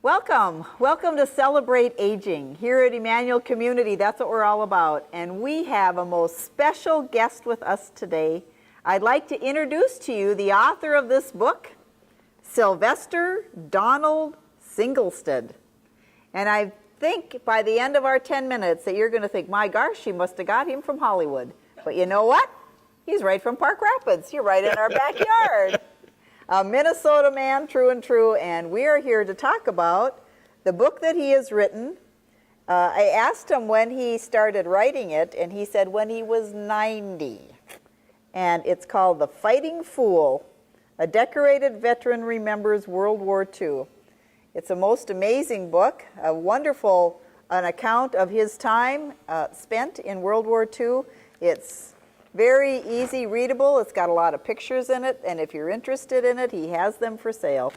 Welcome to Celebrate Aging. Here at Emmanuel Community, that's what we're all about. And we have a most special guest with us today. I'd like to introduce to you the author of this book, Sylvester Donald Singlestad. And I think by the end of our 10 minutes that you're going to think, my gosh, she must have got him from Hollywood. But you know what? He's right from Park Rapids. You're right in our backyard. A Minnesota man, true and true, and we are here to talk about the book that he has written. I asked him when he started writing it, and he said when he was 90. And it's called The Fighting Fool, A Decorated Veteran Remembers World War II. It's a most amazing book, a wonderful an account of his time spent in World War II. It's very easy, readable. It's got a lot of pictures in it, and if you're interested in it, he has them for sale.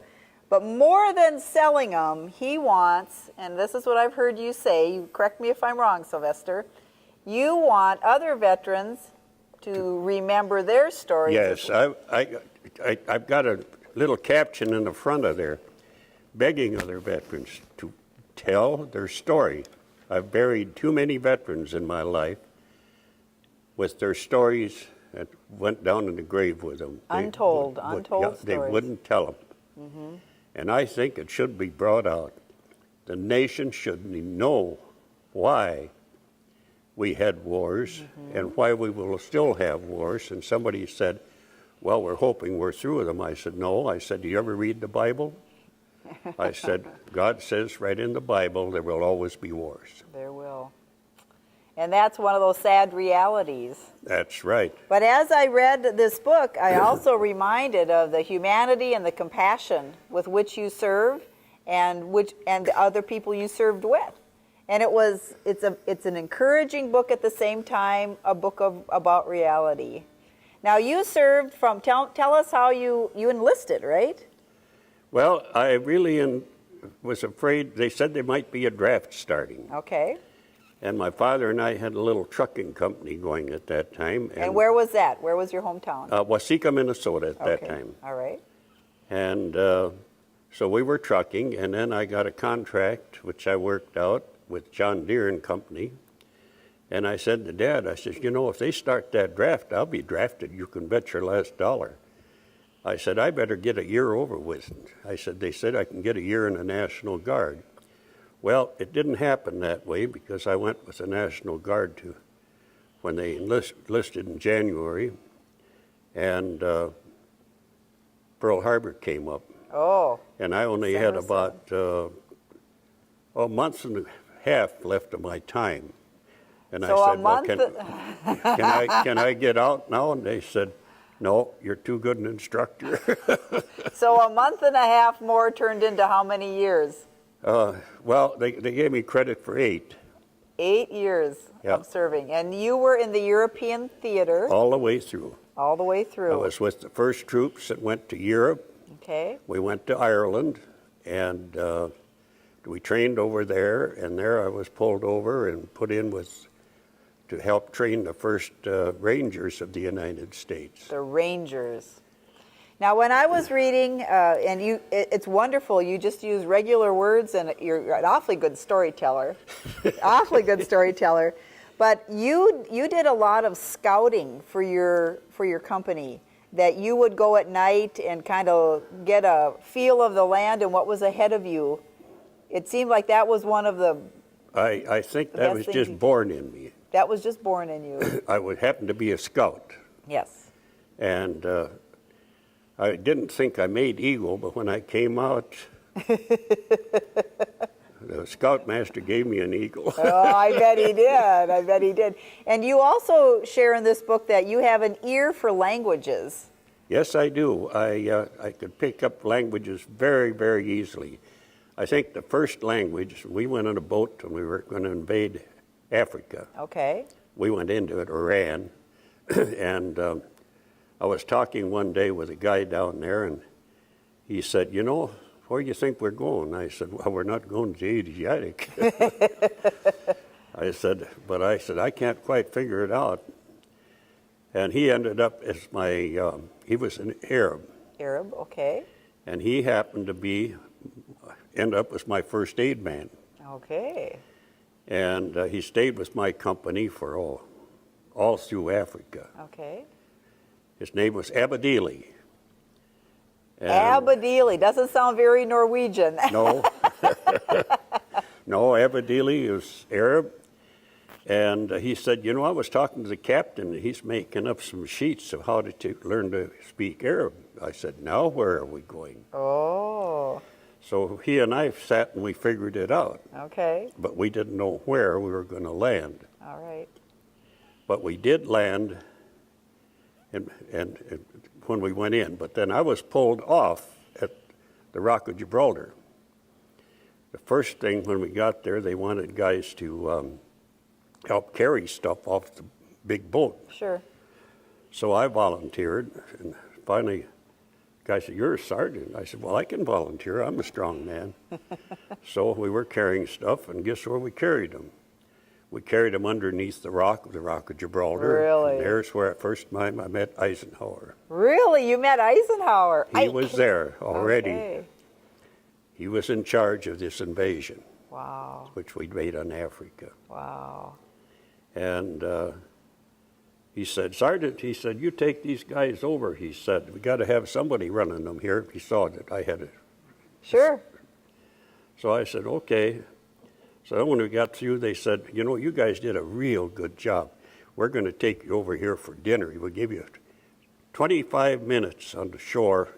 But more than selling them, he wants, and this is what I've heard you say, you correct me if I'm wrong, Sylvester, you want other veterans to remember their stories. Yes, I've got a little caption in the front of there, begging other veterans to tell their story. I've buried too many veterans in my life with their stories that went down in the grave with them. Untold stories. They wouldn't tell them. Mm-hmm. And I think it should be brought out. The nation should know why we had wars and why we will still have wars. And somebody said, well, we're hoping we're through with them. I said, no. I said, do you ever read the Bible? I said, God says right in the Bible there will always be wars. There will. And that's one of those sad realities. That's right. But as I read this book, I also reminded of the humanity and the compassion with which you served and the other people you served with. And it's an encouraging book at the same time, a book about reality. Now you served from, tell us how you enlisted, right? Well, I really was afraid. They said there might be a draft starting. Okay. And my father and I had a little trucking company going at that time. And where was that? Where was your hometown? Waseca, Minnesota at that time. All right. And so we were trucking, and then I got a contract, which I worked out with John Deere and Company. And I said to Dad, I said, you know, if they start that draft, I'll be drafted. You can bet your last dollar. I said, I better get a year over with. I said, they said I can get a year in the National Guard. Well, it didn't happen that way because I went with the National Guard when they enlisted in January, and Pearl Harbor came up. Oh. And I only had about a month and a half left of my time. And so I said, well, can I get out now? And they said, no, you're too good an instructor. So a month and a half more turned into how many years? Well, they gave me credit for 8. 8 years of serving. And you were in the European theater. All the way through. All the way through. I was with the first troops that went to Europe. Okay. We went to Ireland, and we trained over there, and there I was pulled over and put in to help train the first Rangers of the United States. The Rangers. Now, when I was reading, and it's wonderful, you just use regular words, and you're an awfully good storyteller, but you did a lot of scouting for your company, that you would go at night and kind of get a feel of the land and what was ahead of you. It seemed like that was one of the... I think that was just born in me. That was just born in you. I would happen to be a scout. Yes. And I didn't think I made Eagle, but when I came out, the scoutmaster gave me an eagle. Oh, I bet he did. And you also share in this book that you have an ear for languages. Yes, I do. I could pick up languages very, very easily. I think the first language, we went on a boat and we were going to invade Africa. Okay. We went into it, Iran, and I was talking one day with a guy down there, and he said, you know, where do you think we're going? I said, well, we're not going to Asiatic. I said, I can't quite figure it out. And he ended up as he was an Arab. Arab, okay. And he happened to be ended up as my first aid man. Okay. And he stayed with my company for all through Africa. Okay. His name was Abadili. Abadili. Doesn't sound very Norwegian. No. No, Abadili was Arab. And he said, you know, I was talking to the captain, and he's making up some sheets of how to learn to speak Arab. I said, now where are we going? Oh. So he and I sat and we figured it out. Okay. But we didn't know where we were going to land. All right. But we did land and when we went in. But then I was pulled off at the Rock of Gibraltar. The first thing when we got there, they wanted guys to help carry stuff off the big boat. Sure. So I volunteered, and finally, the guy said, you're a sergeant. I said, well, I can volunteer. I'm a strong man. So we were carrying stuff, and guess where we carried them? We carried them underneath the rock of Gibraltar. Really? And there's where first time I met Eisenhower. Really? You met Eisenhower? He was there already. Okay. He was in charge of this invasion, Wow. which we'd made on Africa. Wow. And he said, Sergeant, he said, you take these guys over. He said, we got to have somebody running them here. He saw that I had it. Sure. So I said, okay. So when we got through, they said, you know, you guys did a real good job. We're going to take you over here for dinner. We'll give you 25 minutes on the shore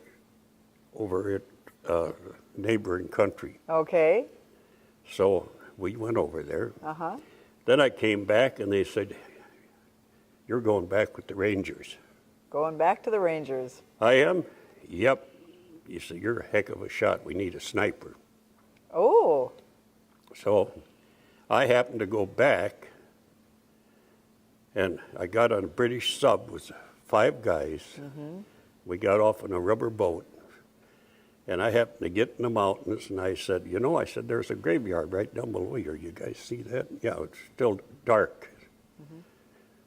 over at neighboring country. Okay. So we went over there. Uh-huh. Then I came back and they said, you're going back with the Rangers. Going back to the Rangers. I am? Yep. You said, you're a heck of a shot. We need a sniper. Oh. So I happened to go back, and I got on a British sub with 5 guys. Mm-hmm. We got off on a rubber boat, and I happened to get in the mountains, and I said, you know, there's a graveyard right down below here. You guys see that? Yeah, it's still dark. Mm-hmm.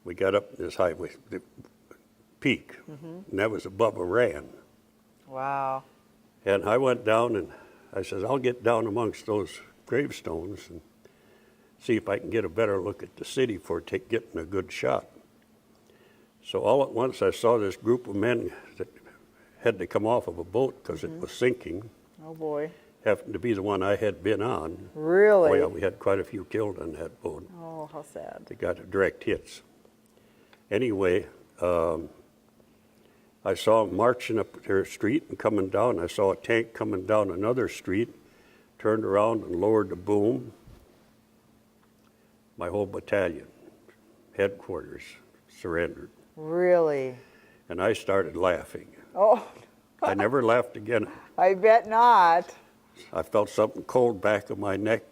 We got up this highway, the peak, and that was above Iran. Wow. And I went down, and I said, I'll get down amongst those gravestones and see if I can get a better look at the city for getting a good shot. So all at once I saw this group of men that had to come off of a boat because it was sinking. Oh boy. Happened to be the one I had been on. Really? Oh yeah, we had quite a few killed on that boat. Oh, how sad. They got direct hits. Anyway, I saw them marching up their street and coming down. I saw a tank coming down another street, turned around and lowered the boom. My whole battalion, headquarters, surrendered. Really? And I started laughing. Oh. I never laughed again. I bet not. I felt something cold back of my neck.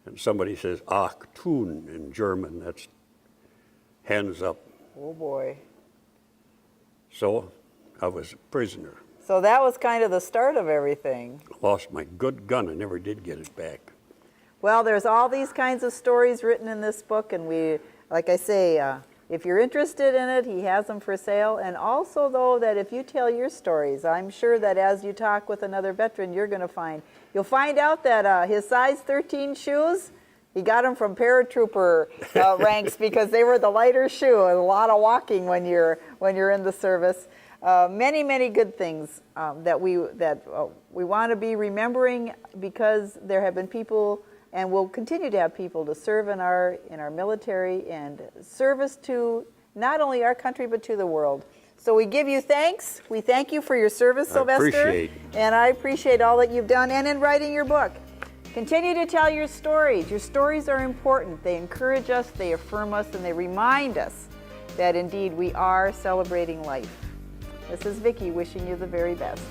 And somebody says, Ach tun in German, that's hands up. Oh boy. So I was a prisoner. So that was kind of the start of everything. Lost my good gun. I never did get it back. Well, there's all these kinds of stories written in this book, and we, like I say, if you're interested in it, he has them for sale. And also, though, that if you tell your stories, I'm sure that as you talk with another veteran, you'll find out that his size 13 shoes, he got them from paratrooper ranks because they were the lighter shoe. A lot of walking when you're in the service. Many, many good things that we want to be remembering, because there have been people, and will continue to have people, to serve in our military and service to not only our country but to the world. So we give you thanks. We thank you for your service, Sylvester. Appreciate. And I appreciate all that you've done, and in writing your book. Continue to tell your stories. Your stories are important. They encourage us, they affirm us, and they remind us that indeed we are celebrating life. This is Vicki wishing you the very best.